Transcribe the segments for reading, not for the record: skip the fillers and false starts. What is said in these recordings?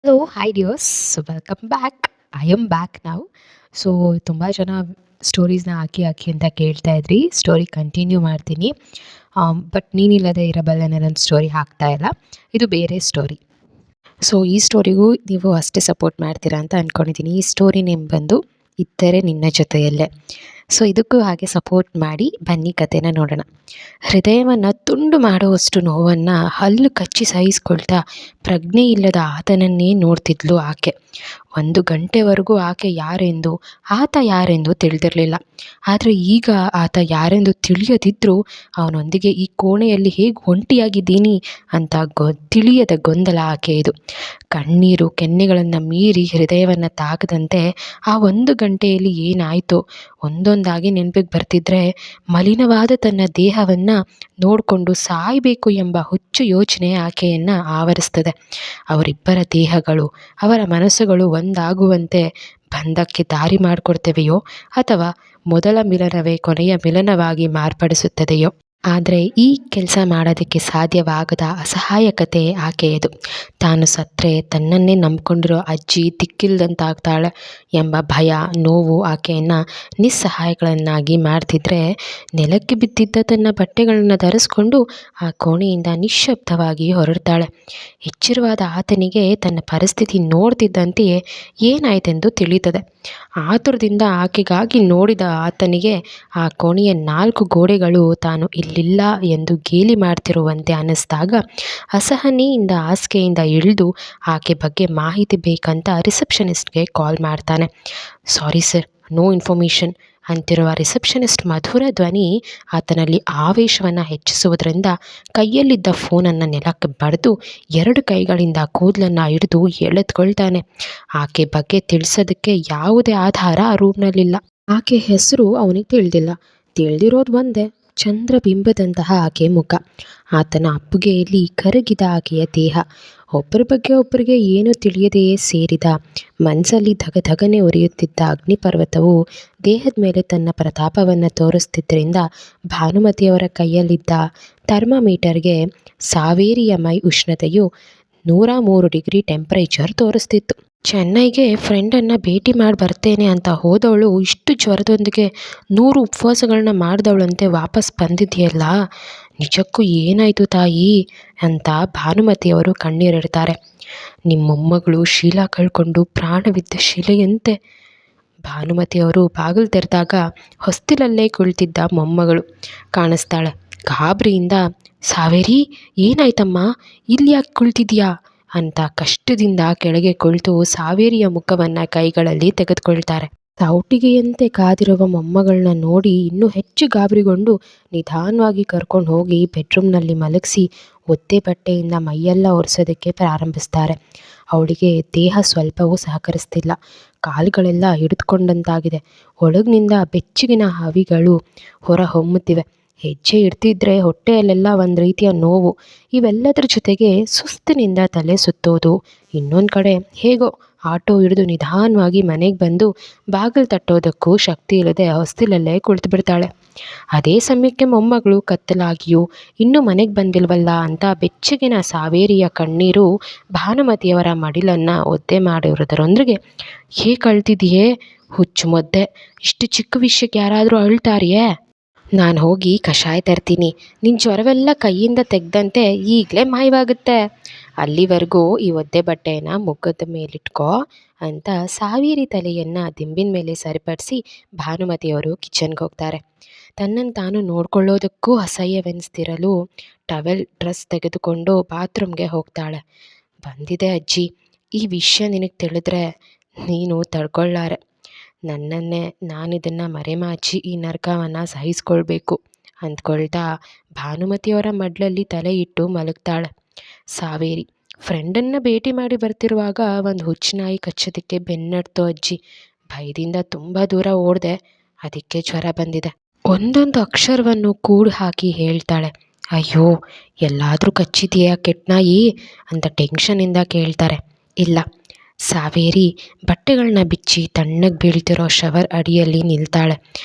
Hello hi dears, welcome back. I am back ನಾವು. So ತುಂಬ ಜನ ಸ್ಟೋರೀಸ್ನ ಹಾಕಿ ಹಾಕಿ ಅಂತ ಕೇಳ್ತಾ ಇದ್ರಿ. ಸ್ಟೋರಿ ಕಂಟಿನ್ಯೂ ಮಾಡ್ತೀನಿ. ಬಟ್ ನೀನಿಲ್ಲದೆ ಇರಬಲ್ಲ ನನ್ನ ಸ್ಟೋರಿ ಹಾಕ್ತಾ ಇಲ್ಲ. ಇದು ಬೇರೆ ಸ್ಟೋರಿ. ಸೊ ಈ ಸ್ಟೋರಿಗೂ ನೀವು ಅಷ್ಟೇ ಸಪೋರ್ಟ್ ಮಾಡ್ತೀರಾ ಅಂತ ಅಂದ್ಕೊಂಡಿದ್ದೀನಿ. ಈ ಸ್ಟೋರಿ ನೇಮ್ ಬಂದು ಇದ್ದರೆ ನಿನ್ನ ಜೊತೆಯಲ್ಲೇ. ಸೊ ಇದಕ್ಕೂ ಹಾಗೆ ಸಪೋರ್ಟ್ ಮಾಡಿ ಬನ್ನಿ, ಕಥೆನ ನೋಡೋಣ. ಹೃದಯವನ್ನು ತುಂಡು ಮಾಡುವಷ್ಟು ನೋವನ್ನು ಹಲ್ಲು ಕಚ್ಚಿ ಸಹಿಸ್ಕೊಳ್ತಾ ಪ್ರಜ್ಞೆ ಇಲ್ಲದ ಆತನನ್ನೇ ನೋಡ್ತಿದ್ಲು ಆಕೆ. 1 ಗಂಟೆವರೆಗೂ ಆಕೆ ಯಾರೆಂದು, ಆತ ಯಾರೆಂದು ತಿಳಿದಿರಲಿಲ್ಲ. ಆದರೆ ಈಗ ಆತ ಯಾರೆಂದು ತಿಳಿಯದಿದ್ದರೂ ಅವನೊಂದಿಗೆ ಈ ಕೋಣೆಯಲ್ಲಿ ಹೇಗೆ ಒಂಟಿಯಾಗಿದ್ದೀನಿ ಅಂತ ತಿಳಿಯದ ಗೊಂದಲ ಆಕೆಯದು. ಕಣ್ಣೀರು ಕೆನ್ನೆಗಳನ್ನು ಮೀರಿ ಹೃದಯವನ್ನು ತಾಕದಂತೆ ಆ 1 ಗಂಟೆಯಲ್ಲಿ ಏನಾಯಿತೋ ಒಂದೊಂದಾಗಿ ನೆನಪಿಗೆ ಬರ್ತಿದ್ರೆ ಮಲಿನವಾದ ತನ್ನ ದೇಹವನ್ನು ನೋಡಿಕೊಂಡು ಸಾಯಬೇಕು ಎಂಬ ಹುಚ್ಚು ಯೋಚನೆ ಆಕೆಯನ್ನು ಆವರಿಸ್ತದೆ. ಅವರಿಬ್ಬರ ದೇಹಗಳು, ಅವರ ಮನಸ್ಸುಗಳು ಒಂದಾಗುವಂತೆ ಬಂಧಕ್ಕೆ ದಾರಿ ಮಾಡಿಕೊಡ್ತವೆಯೋ ಅಥವಾ ಮೊದಲ ಮಿಲನವೇ ಕೊನೆಯ ಮಿಲನವಾಗಿ ಮಾರ್ಪಡಿಸುತ್ತದೆಯೋ. ಆದರೆ ಈ ಕೆಲಸ ಮಾಡೋದಕ್ಕೆ ಸಾಧ್ಯವಾಗದ ಅಸಹಾಯಕತೆ ಆಕೆಯದು. ತಾನು ಸತ್ತರೆ ತನ್ನನ್ನೇ ನಂಬ್ಕೊಂಡಿರೋ ಅಜ್ಜಿ ದಿಕ್ಕಿಲ್ದಂತಾಗ್ತಾಳೆ ಎಂಬ ಭಯ, ನೋವು ಆಕೆಯನ್ನು ನಿಸ್ಸಹಾಯಗಳನ್ನಾಗಿ ಮಾಡ್ತಿದ್ರೆ ನೆಲಕ್ಕೆ ಬಿದ್ದಿದ್ದ ತನ್ನ ಬಟ್ಟೆಗಳನ್ನು ಧರಿಸ್ಕೊಂಡು ಆ ಕೋಣೆಯಿಂದ ನಿಶ್ಶಬ್ದವಾಗಿ ಹೊರಡ್ತಾಳೆ. ಎಚ್ಚರವಾದ ಆತನಿಗೆ ತನ್ನ ಪರಿಸ್ಥಿತಿ ನೋಡ್ತಿದ್ದಂತೆಯೇ ಏನಾಯ್ತೆಂದು ತಿಳಿಯುತ್ತದೆ. ಆತುರದಿಂದ ಆಕೆಗಾಗಿ ನೋಡಿದ ಆತನಿಗೆ ಆ ಕೋಣೆಯ 4 ಗೋಡೆಗಳು ತಾನು ಇಲ್ಲಿಲ್ಲ ಎಂದು ಗೇಲಿ ಮಾಡ್ತಿರುವಂತೆ ಅನ್ನಿಸ್ದಾಗ ಅಸಹನೆಯಿಂದ ಹಾಸಿಗೆಯಿಂದ ಇಳಿದು ಆಕೆ ಬಗ್ಗೆ ಮಾಹಿತಿ ಬೇಕಂತ ರಿಸೆಪ್ಷನಿಸ್ಟ್ಗೆ ಕಾಲ್ ಮಾಡ್ತಾನೆ. ಸಾರಿ ಸರ್, ನೋ ಇನ್ಫಾರ್ಮೇಷನ್ ಅಂತಿರುವ ರಿಸೆಪ್ಷನಿಸ್ಟ್ ಮಧುರ ಧ್ವನಿ ಆತನಲ್ಲಿ ಆವೇಶವನ್ನು ಹೆಚ್ಚಿಸುವುದರಿಂದ ಕೈಯಲ್ಲಿದ್ದ ಫೋನನ್ನು ನೆಲಕ್ಕೆ ಬಡಿದು 2 ಕೈಗಳಿಂದ ಕೂದಲನ್ನು ಹಿಡಿದು ಎಳೆದುಕೊಳ್ತಾನೆ. ಆಕೆ ಬಗ್ಗೆ ತಿಳಿಸೋದಕ್ಕೆ ಯಾವುದೇ ಆಧಾರ ಆ ರೂಮ್ನಲ್ಲಿಲ್ಲ. ಆಕೆ ಹೆಸರು ಅವನಿಗೆ ತಿಳಿದಿಲ್ಲ. ತಿಳಿದಿರೋದು ಒಂದೇ, ಚಂದ್ರಬಿಂಬದಂತಹ ಆಕೆ ಮುಖ, ಆತನ ಅಪ್ಪುಗೆಯಲ್ಲಿ ಕರಗಿದ ಆಕೆಯ ದೇಹ. ಒಬ್ಬರ ಬಗ್ಗೆ ಒಬ್ಬರಿಗೆ ಏನು ತಿಳಿಯದೆಯೇ ಸೇರಿದ ಮನಸ್ಸಲ್ಲಿ ಧಗಧಗನೆ ಉರಿಯುತ್ತಿದ್ದ ಅಗ್ನಿಪರ್ವತವು ದೇಹದ ಮೇಲೆ ತನ್ನ ಪ್ರತಾಪವನ್ನು ತೋರಿಸ್ತಿದ್ದರಿಂದ ಭಾನುಮತಿಯವರ ಕೈಯಲ್ಲಿದ್ದ ಥರ್ಮಾಮೀಟರ್ಗೆ ಸಾವೇರಿಯ ಮೈ ಉಷ್ಣತೆಯು 103 ಡಿಗ್ರಿ ಟೆಂಪರೇಚರ್ ತೋರಿಸ್ತಿತ್ತು. ಚೆನ್ನೈಗೆ ಫ್ರೆಂಡನ್ನು ಭೇಟಿ ಮಾಡಿ ಬರ್ತೇನೆ ಅಂತ ಹೋದವಳು ಇಷ್ಟು ಜ್ವರದೊಂದಿಗೆ 100 ಉಪವಾಸಗಳನ್ನ ಮಾಡಿದವಳಂತೆ ವಾಪಸ್ ಬಂದಿದೆಯಲ್ಲ, ನಿಜಕ್ಕೂ ಏನಾಯಿತು ತಾಯಿ ಅಂತ ಭಾನುಮತಿಯವರು ಕಣ್ಣೀರಿಡ್ತಾರೆ. ನಿಮ್ಮ ಮೊಮ್ಮಗಳು ಶೀಲ ಕಳ್ಕೊಂಡು ಪ್ರಾಣವಿದ್ದ ಶಿಲೆಯಂತೆ. ಭಾನುಮತಿಯವರು ಬಾಗಿಲು ತೆರೆದಾಗ ಹೊಸ್ತಿಲಲ್ಲೇ ಕುಳಿತಿದ್ದ ಮೊಮ್ಮಗಳು ಕಾಣಿಸ್ತಾಳೆ. ಗಾಬರಿಯಿಂದ, ಸಾವೇರಿ ಏನಾಯ್ತಮ್ಮ, ಇಲ್ಲಿ ಯಾಕೆ ಕುಳಿತಿದ್ಯಾ ಅಂತ ಕಷ್ಟದಿಂದ ಕೆಳಗೆ ಕುಳಿತು ಸಾವೇರಿಯ ಮುಖವನ್ನು ಕೈಗಳಲ್ಲಿ ತೆಗೆದುಕೊಳ್ತಾರೆ. ಸೌಟಿಗೆಯಂತೆ ಕಾದಿರುವ ಮೊಮ್ಮಗಳನ್ನ ನೋಡಿ ಇನ್ನೂ ಹೆಚ್ಚು ಗಾಬರಿಗೊಂಡು ನಿಧಾನವಾಗಿ ಕರ್ಕೊಂಡು ಹೋಗಿ ಬೆಡ್ರೂಮ್ನಲ್ಲಿ ಮಲಗಿಸಿ ಒದ್ದೆ ಬಟ್ಟೆಯಿಂದ ಮೈಯೆಲ್ಲ ಒರೆಸೋದಕ್ಕೆ ಪ್ರಾರಂಭಿಸ್ತಾರೆ. ಅವಳಿಗೆ ದೇಹ ಸ್ವಲ್ಪವೂ ಸಹಕರಿಸ್ತಿಲ್ಲ. ಕಾಲುಗಳೆಲ್ಲ ಹಿಡಿದುಕೊಂಡಂತಾಗಿದೆ. ಒಳಗಿನಿಂದ ಬೆಚ್ಚಗಿನ ಹವಿಗಳು ಹೊರ ಹೊಮ್ಮುತ್ತಿವೆ. ಹೆಜ್ಜೆ ಇಡ್ತಿದ್ರೆ ಹೊಟ್ಟೆಯಲ್ಲೆಲ್ಲ ಒಂದು ರೀತಿಯ ನೋವು. ಇವೆಲ್ಲದರ ಜೊತೆಗೆ ಸುಸ್ತಿನಿಂದ ತಲೆ ಸುತ್ತೋದು. ಇನ್ನೊಂದು ಕಡೆ ಹೇಗೋ ಆಟೋ ಹಿಡಿದು ನಿಧಾನವಾಗಿ ಮನೆಗೆ ಬಂದು ಬಾಗಿಲು ತಟ್ಟೋದಕ್ಕೂ ಶಕ್ತಿ ಇಲ್ಲದೆ ಹೊಸ್ತಿಲಲ್ಲೇ ಕುಳಿತು ಬಿಡ್ತಾಳೆ. ಅದೇ ಸಮಯಕ್ಕೆ ಮೊಮ್ಮಗಳು ಕತ್ತಲಾಗಿಯೂ ಇನ್ನೂ ಮನೆಗೆ ಬಂದಿಲ್ವಲ್ಲ ಅಂತ ಬೆಚ್ಚಗಿನ ಸಾವೇರಿಯ ಕಣ್ಣೀರು ಭಾನುಮತಿಯವರ ಮಡಿಲನ್ನು ಒದ್ದೆ ಮಾಡಿರೋದರೊಂದಿಗೆ, ಹೇಗೆ ಕಳ್ತಿದೆಯೇ ಹುಚ್ಚು ಮುದ್ದೆ, ಇಷ್ಟು ಚಿಕ್ಕ ವಿಷಯಕ್ಕೆ ಯಾರಾದರೂ ಅಳ್ತಾರಿಯೇ? ನಾನು ಹೋಗಿ ಕಷಾಯ ತರ್ತೀನಿ, ನಿನ್ನ ಜ್ವರವೆಲ್ಲ ಕೈಯಿಂದ ತೆಗೆದಂತೆ ಈಗಲೇ ಮಾಯವಾಗುತ್ತೆ. ಅಲ್ಲಿವರೆಗೂ ಈ ಒದ್ದೆ ಬಟ್ಟೆಯನ್ನು ಮುಖದ ಮೇಲಿಟ್ಕೋ ಅಂತ ಸಾವೇರಿ ತಲೆಯನ್ನು ದಿಂಬಿನ ಮೇಲೆ ಸರಿಪಡಿಸಿ ಭಾನುಮತಿಯವರು ಕಿಚನ್ಗೆ ಹೋಗ್ತಾರೆ. ತನ್ನನ್ನು ತಾನು ನೋಡ್ಕೊಳ್ಳೋದಕ್ಕೂ ಅಸಹ್ಯವೆನಿಸ್ತಿರಲು ಡ್ರೆಸ್ ತೆಗೆದುಕೊಂಡು ಬಾತ್ರೂಮ್ಗೆ ಹೋಗ್ತಾಳೆ. ಬಂದಿದೆ ಅಜ್ಜಿ, ಈ ವಿಷಯ ನಿನಗೆ ತಿಳಿದ್ರೆ ನೀನು ತಡ್ಕೊಳ್ಳಾರೆ. ನನ್ನನ್ನೇ ನಾನಿದನ್ನು ಮರೆಮಾಚಿ ಈ ನರಕವನ್ನು ಸಹಿಸ್ಕೊಳ್ಬೇಕು ಅಂದ್ಕೊಳ್ತಾ ಭಾನುಮತಿಯವರ ಮಡ್ಲಲ್ಲಿ ತಲೆ ಇಟ್ಟು ಮಲಗ್ತಾಳೆ. ಸಾವೇರಿ ಫ್ರೆಂಡನ್ನು ಭೇಟಿ ಮಾಡಿ ಬರ್ತಿರುವಾಗ ಒಂದು ಹುಚ್ಚುನಾಯಿ ಕಚ್ಚೋದಕ್ಕೆ ಬೆನ್ನಡ್ತು ಅಜ್ಜಿ. ಭಯದಿಂದ ತುಂಬ ದೂರ ಓಡಿದೆ, ಅದಕ್ಕೆ ಜ್ವರ ಬಂದಿದೆ. ಒಂದೊಂದು ಅಕ್ಷರವನ್ನು ಕೂಡು ಹಾಕಿ ಹೇಳ್ತಾಳೆ. ಅಯ್ಯೋ, ಎಲ್ಲಾದರೂ ಕಚ್ಚಿದೆಯಾ ಕೆಟ್ಟ ನಾಯಿ ಅಂತ ಟೆನ್ಷನಿಂದ ಕೇಳ್ತಾರೆ. ಇಲ್ಲ, ಸಾವೇರಿ ಬಟ್ಟೆಗಳನ್ನ ಬಿಚ್ಚಿ ತಣ್ಣಗೆ ಬೀಳ್ತಿರೋ ಶವರ್ ಅಡಿಯಲ್ಲಿ ನಿಲ್ತಾಳೆ.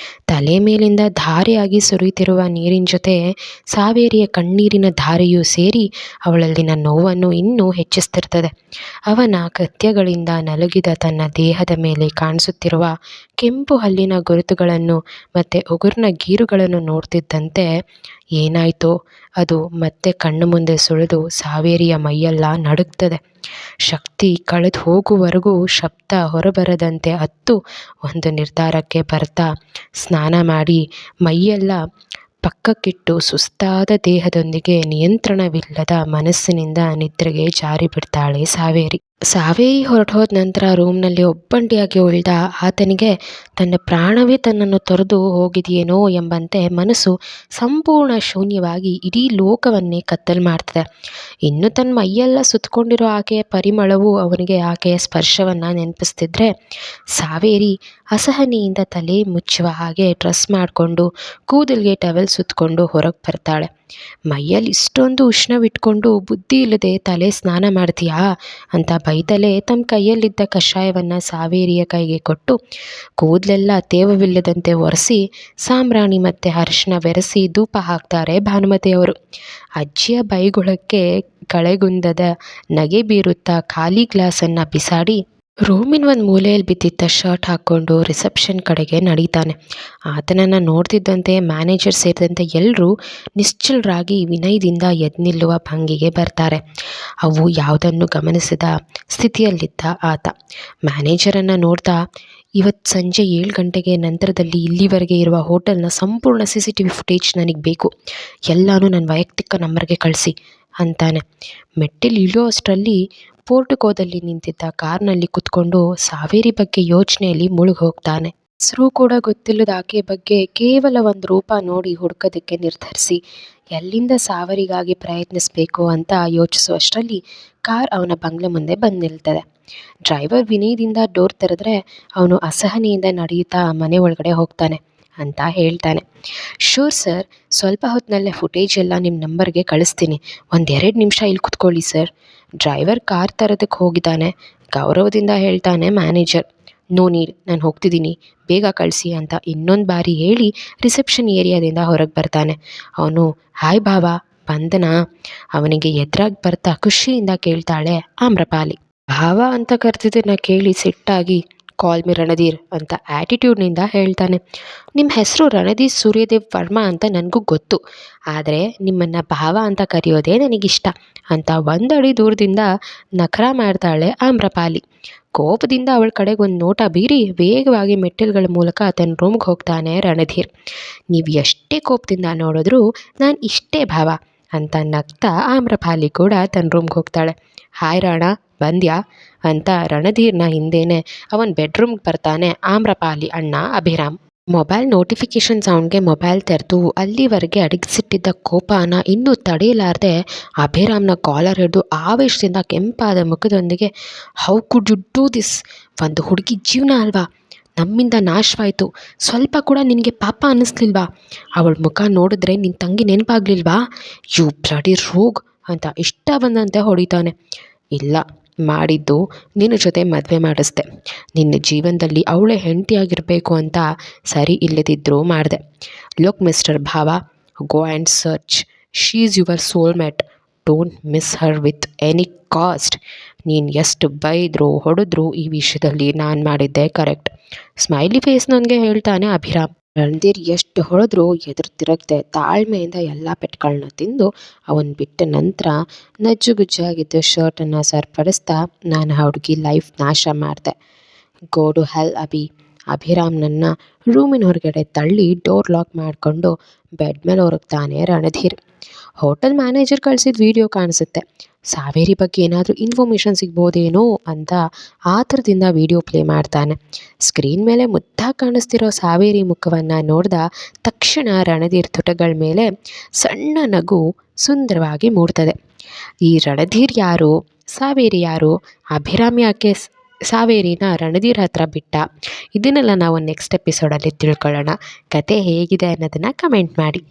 ತಲೆ ಮೇಲಿಂದ ಧಾರೆಯಾಗಿ ಸುರಿಯುತ್ತಿರುವ ನೀರಿನ ಜೊತೆ ಸಾವೇರಿಯ ಕಣ್ಣೀರಿನ ಧಾರೆಯೂ ಸೇರಿ ಅವಳಲ್ಲಿನ ನೋವನ್ನು ಇನ್ನೂ ಹೆಚ್ಚಿಸ್ತಿರ್ತದೆ. ಅವನ ಕೃತ್ಯಗಳಿಂದ ನಲುಗಿದ ತನ್ನ ದೇಹದ ಮೇಲೆ ಕಾಣಿಸುತ್ತಿರುವ ಕೆಂಪು ಹಲ್ಲಿನ ಗುರುತುಗಳನ್ನು ಮತ್ತು ಉಗುರಿನ ಗೀರುಗಳನ್ನು ನೋಡ್ತಿದ್ದಂತೆ ಏನಾಯ್ತೋ ಅದು ಮತ್ತೆ ಕಣ್ಣು ಮುಂದೆ ಸುಳಿದು ಸಾವೇರಿಯ ಮೈಯೆಲ್ಲ ನಡುಗ್ತದೆ. ಶಕ್ತಿ ಕಳೆದು ಹೋಗುವವರೆಗೂ ಶಬ್ದ ಹೊರಬರದಂತೆ ಅತ್ತು ಒಂದು ನಿರ್ಧಾರಕ್ಕೆ ಬರ್ತಾ ಸ್ನಾನ ಮಾಡಿ ಮೈಯೆಲ್ಲ ಪಕ್ಕಕ್ಕಿಟ್ಟು ಸುಸ್ತಾದ ದೇಹದೊಂದಿಗೆ ನಿಯಂತ್ರಣವಿಲ್ಲದ ಮನಸ್ಸಿನಿಂದ ನಿದ್ರೆಗೆ ಜಾರಿ ಬಿಡ್ತಾಳೆ ಸಾವೇರಿ. ಸಾವೇರಿ ಹೊರಟೋದ ನಂತರ ರೂಮ್ನಲ್ಲಿ ಒಬ್ಬಂಟಿಯಾಗಿ ಉಳಿದ ಆತನಿಗೆ ತನ್ನ ಪ್ರಾಣವೇ ತನ್ನನ್ನು ತೊರೆದು ಹೋಗಿದೆಯೇನೋ ಎಂಬಂತೆ ಮನಸ್ಸು ಸಂಪೂರ್ಣ ಶೂನ್ಯವಾಗಿ ಇಡೀ ಲೋಕವನ್ನೇ ಕತ್ತಲು ಮಾಡ್ತದೆ. ಇನ್ನು ತನ್ನ ಮೈಯೆಲ್ಲ ಸುತ್ತಕೊಂಡಿರೋ ಆಕೆಯ ಪರಿಮಳವು ಅವನಿಗೆ ಆಕೆಯ ಸ್ಪರ್ಶವನ್ನು ನೆನಪಿಸ್ತಿದ್ರೆ ಸಾವೇರಿ ಅಸಹನೆಯಿಂದ ತಲೆ ಮುಚ್ಚುವ ಹಾಗೆ ಡ್ರೆಸ್ ಮಾಡಿಕೊಂಡು ಕೂದಲಿಗೆ ಟವೆಲ್ ಸುತ್ತಕೊಂಡು ಹೊರಗೆ ಬರ್ತಾಳೆ. ಮೈಯಲ್ಲಿ ಇಷ್ಟೊಂದು ಉಷ್ಣವಿಟ್ಕೊಂಡು ಬುದ್ಧಿ ಇಲ್ಲದೆ ತಲೆ ಸ್ನಾನ ಮಾಡ್ತೀಯಾ ಅಂತ ಬೈತಲೇ ತಮ್ಮ ಕೈಯಲ್ಲಿದ್ದ ಕಷಾಯವನ್ನು ಸಾವೇರಿಯ ಕೈಗೆ ಕೊಟ್ಟು ಕೂದಲೆಲ್ಲ ತೇವವಿಲ್ಲದಂತೆ ಒರೆಸಿ ಸಾಂಬ್ರಾಣಿ ಮತ್ತು ಅರಿಶಿನ ಬೆರೆಸಿ ಧೂಪ ಹಾಕ್ತಾರೆ ಭಾನುಮತಿಯವರು. ಅಜ್ಜಿಯ ಬೈಗುಳಕ್ಕೆ ಕಳೆಗುಂದದ ನಗೆ ಬೀರುತ್ತಾ ಖಾಲಿ ಗ್ಲಾಸನ್ನು ಬಿಸಾಡಿ ರೂಮಿನ ಒಂದು ಮೂಲೆಯಲ್ಲಿ ಬಿದ್ದಿದ್ದ ಶರ್ಟ್ ಹಾಕ್ಕೊಂಡು ರಿಸೆಪ್ಷನ್ ಕಡೆಗೆ ನಡೀತಾನೆ. ಆತನನ್ನು ನೋಡ್ತಿದ್ದಂತೆ ಮ್ಯಾನೇಜರ್ ಸೇರಿದಂತೆ ಎಲ್ಲರೂ ನಿಶ್ಚಲರಾಗಿ ವಿನಯದಿಂದ ಎದ್ದು ನಿಲ್ಲುವ ಭಂಗಿಗೆ ಬರ್ತಾರೆ. ಅವು ಯಾವುದನ್ನು ಗಮನಿಸಿದ ಸ್ಥಿತಿಯಲ್ಲಿದ್ದ ಆತ ಮ್ಯಾನೇಜರನ್ನು ನೋಡ್ತಾ, ಇವತ್ತು ಸಂಜೆ 7 ಗಂಟೆಗೆ ನಂತರದಲ್ಲಿ ಇಲ್ಲಿವರೆಗೆ ಇರುವ ಹೋಟೆಲ್ನ ಸಂಪೂರ್ಣ CCTV ಫುಟೇಜ್ ನನಗೆ ಬೇಕು, ಎಲ್ಲನೂ ನನ್ನ ವೈಯಕ್ತಿಕ ನಂಬರ್ಗೆ ಕಳಿಸಿ ಅಂತಾನೆ. ಮೆಟ್ಟಿಲು ಇಳಿಯೋ ಅಷ್ಟರಲ್ಲಿ ಪೋರ್ಟಿಕೋದಲ್ಲಿ ನಿಂತಿದ್ದ ಕಾರ್ನಲ್ಲಿ ಕುತ್ಕೊಂಡು ಸಾವೇರಿ ಬಗ್ಗೆ ಯೋಚನೆಯಲ್ಲಿ ಮುಳುಗಿ ಹೋಗ್ತಾನೆ. ಹೆಸರು ಕೂಡ ಗೊತ್ತಿಲ್ಲದ ಆಕೆ ಬಗ್ಗೆ ಕೇವಲ ಒಂದು ರೂಪ ನೋಡಿ ಹುಡುಕೋದಕ್ಕೆ ನಿರ್ಧರಿಸಿ ಎಲ್ಲಿಂದ ಸಾವರಿಗಾಗಿ ಪ್ರಯತ್ನಿಸಬೇಕು ಅಂತ ಯೋಚಿಸುವಷ್ಟರಲ್ಲಿ ಕಾರ್ ಅವನ ಬಂಗ್ಲೆ ಮುಂದೆ ಬಂದು ನಿಲ್ತದೆ. ಡ್ರೈವರ್ ವಿನಯದಿಂದ ಡೋರ್ ತೆರೆದ್ರೆ ಅವನು ಅಸಹನೆಯಿಂದ ನಡೆಯುತ್ತಾ ಮನೆ ಒಳಗಡೆ ಹೋಗ್ತಾನೆ ಅಂತ ಹೇಳ್ತಾನೆ. ಶೂರ್ ಸರ್, ಸ್ವಲ್ಪ ಹೊತ್ತಿನಲ್ಲೇ ಫುಟೇಜ್ ಎಲ್ಲ ನಿಮ್ಮ ನಂಬರ್ಗೆ ಕಳಿಸ್ತೀನಿ, 1-2 ನಿಮಿಷ ಇಲ್ಲಿ ಕುತ್ಕೊಳ್ಳಿ ಸರ್. ಡ್ರೈವರ್ ಕಾರ್ ತರೋದಕ್ಕೆ ಹೋಗಿದ್ದಾನೆ. ಗೌರವದಿಂದ ಹೇಳ್ತಾನೆ ಮ್ಯಾನೇಜರ್. ನೋ ನೀಡ್, ನಾನು ಹೋಗ್ತಿದ್ದೀನಿ, ಬೇಗ ಕಳಿಸಿ ಅಂತ ಇನ್ನೊಂದು ಬಾರಿ ಹೇಳಿ ರಿಸೆಪ್ಷನ್ ಏರಿಯಾದಿಂದ ಹೊರಗೆ ಬರ್ತಾನೆ. ಅವನು ಹಾಯ್ ಭಾವ ಬಂದನಾ ಅವನಿಗೆ ಎದುರಾಗಿ ಬರ್ತಾ ಖುಷಿಯಿಂದ ಕೇಳ್ತಾಳೆ ಆಮ್ರಪಾಲಿ. ಭಾವ ಅಂತ ಕರೆದಿದ್ದನ್ನು ಕೇಳಿ ಸಿಟ್ಟಾಗಿ ಕಾಲ್ ಮಿ ರಣಧೀರ್ ಅಂತ ಆ್ಯಟಿಟ್ಯೂಡ್ನಿಂದ ಹೇಳ್ತಾನೆ. ನಿಮ್ಮ ಹೆಸರು ರಣಧೀರ್ ಸೂರ್ಯದೇವ್ ವರ್ಮಾ ಅಂತ ನನಗೂ ಗೊತ್ತು, ಆದರೆ ನಿಮ್ಮನ್ನು ಭಾವ ಅಂತ ಕರೆಯೋದೇ ನನಗಿಷ್ಟ ಅಂತ 1 ಅಡಿ ದೂರದಿಂದ ನಖರ ಮಾಡ್ತಾಳೆ ಆಮ್ರಪಾಲಿ. ಕೋಪದಿಂದ ಅವಳ ಕಡೆಗೆ ಒಂದು ನೋಟ ಬೀರಿ ವೇಗವಾಗಿ ಮೆಟ್ಟಿಲುಗಳ ಮೂಲಕ ತನ್ನ ರೂಮ್ಗೆ ಹೋಗ್ತಾನೆ ರಣಧೀರ್. ನೀವು ಎಷ್ಟೇ ಕೋಪದಿಂದ ನೋಡಿದ್ರೂ ನಾನು ಇಷ್ಟೇ ಭಾವ ಅಂತ ನಗ್ತಾ ಆಮ್ರಪಾಲಿ ಕೂಡ ತನ್ನ ರೂಮ್ಗೆ ಹೋಗ್ತಾಳೆ. ಹಾಯ್ ರಾಣ ಬಂದ್ಯಾ ಅಂತ ರಣಧೀರ್ನ ಹಿಂದೆನೇ ಅವನ ಬೆಡ್ರೂಮ್ಗೆ ಬರ್ತಾನೆ ಆಮ್ರಪಾಲಿ ಅಣ್ಣ ಅಭಿರಾಮ್. ಮೊಬೈಲ್ ನೋಟಿಫಿಕೇಷನ್ ಸೌಂಡ್ಗೆ ಮೊಬೈಲ್ ತೆರೆದು ಅಲ್ಲಿವರೆಗೆ ಅಡಗಿಸಿಟ್ಟಿದ್ದ ಕೋಪನ ಇನ್ನೂ ತಡೆಯಲಾರದೆ ಅಭಿರಾಮ್ನ ಕಾಲರ್ ಹಿಡಿದು ಆವೇಶದಿಂದ ಕೆಂಪಾದ ಮುಖದೊಂದಿಗೆ, how could you do this? ಒಂದು ಹುಡುಗಿ ಜೀವನ ಅಲ್ವಾ, ನಮ್ಮಿಂದ ನಾಶವಾಯಿತು, ಸ್ವಲ್ಪ ಕೂಡ ನಿನಗೆ ಪಾಪ ಅನ್ನಿಸ್ಲಿಲ್ವಾ? ಅವಳ ಮುಖ ನೋಡಿದ್ರೆ ನಿನ್ನ ತಂಗಿ ನೆನಪಾಗ್ಲಿಲ್ವಾ? ಯು ಬ್ಲಡಿ ರೋಗ್ ಅಂತ ಇಷ್ಟ ಬಂದಂತೆ ಹೊಡಿತಾನೆ. ಇಲ್ಲ, ಮಾಡಿದ್ದು ನಿನ್ನ ಜೊತೆ ಮದುವೆ ಮಾಡಿಸ್ದೆ, ನಿನ್ನ ಜೀವನದಲ್ಲಿ ಅವಳೇ ಹೆಂಡತಿಯಾಗಿರಬೇಕು ಅಂತ ಸರಿ ಇಲ್ಲದಿದ್ದರೂ ಮಾಡಿದೆ. ಲುಕ್ ಮಿಸ್ಟರ್ ಭಾವ, go and search, she is your soulmate, don't miss Har with any cost. ನೀನು ಎಷ್ಟು ಬೈದ್ರು ಹೊಡೆದ್ರು ಈ ವಿಷಯದಲ್ಲಿ ನಾನು ಮಾಡಿದ್ದೆ ಕರೆಕ್ಟ್. ಸ್ಮೈಲಿ ಫೇಸ್ನೊಂದಿಗೆ ಹೇಳ್ತಾನೆ ಅಭಿರಾಮ್. ರಣಧೀರ್ ಎಷ್ಟು ಹೊಡೆದ್ರೂ ಎದುರು ತಿರುಗದೆ ತಾಳ್ಮೆಯಿಂದ ಎಲ್ಲ ಪೆಟ್ಗಳನ್ನ ತಿಂದು ಅವನು ಬಿಟ್ಟ ನಂತರ ನಜ್ಜುಗುಜ್ಜಾಗಿದ್ದ ಶರ್ಟನ್ನು ಸರಿಪಡಿಸ್ತಾ, ನಾನು ಆ ಹುಡುಗಿ ಲೈಫ್ ನಾಶ ಮಾಡಿದೆ, ಗೋ ಟು ಹೆಲ್ ಅಭಿ. ಅಭಿರಾಮ್ನನ್ನು ರೂಮಿನ ಹೊರಗಡೆ ತಳ್ಳಿ ಡೋರ್ ಲಾಕ್ ಮಾಡಿಕೊಂಡು ಬೆಡ್ ಮೇಲೆ ಹೊರಗ್ತಾನೆ ರಣಧೀರ್. ಹೋಟೆಲ್ ಮ್ಯಾನೇಜರ್ ಕಳಿಸಿದ ವಿಡಿಯೋ ಕಾಣಿಸುತ್ತೆ. ಸಾವೇರಿ ಬಗ್ಗೆ ಏನಾದರೂ ಇನ್ಫಾರ್ಮೇಷನ್ ಸಿಗ್ಬೋದೇನೋ ಅಂತ ಆತರದಿಂದ ವಿಡಿಯೋ ಪ್ಲೇ ಮಾಡ್ತಾನೆ. ಸ್ಕ್ರೀನ್ ಮೇಲೆ ಮುದ್ದಾಗಿ ಕಾಣಿಸ್ತಿರೋ ಸಾವೇರಿ ಮುಖವನ್ನು ನೋಡಿದ ತಕ್ಷಣ ರಣಧೀರ್ ತುಟಗಳ ಮೇಲೆ ಸಣ್ಣ ನಗು ಸುಂದರವಾಗಿ ಮೂಡ್ತದೆ. ಈ ರಣಧೀರ್ ಯಾರು, ಸಾವೇರಿ ಯಾರು, ಅಭಿರಾಮ್ ಯಾಕೆ ಸಾವೇರಿನ ರಣಧೀರ್ ಹತ್ರ ಬಿಟ್ಟ, ಇದನ್ನೆಲ್ಲ ನಾವು ನೆಕ್ಸ್ಟ್ ಎಪಿಸೋಡಲ್ಲಿ ತಿಳ್ಕೊಳ್ಳೋಣ. ಕತೆ ಹೇಗಿದೆ ಅನ್ನೋದನ್ನು ಕಮೆಂಟ್ ಮಾಡಿ.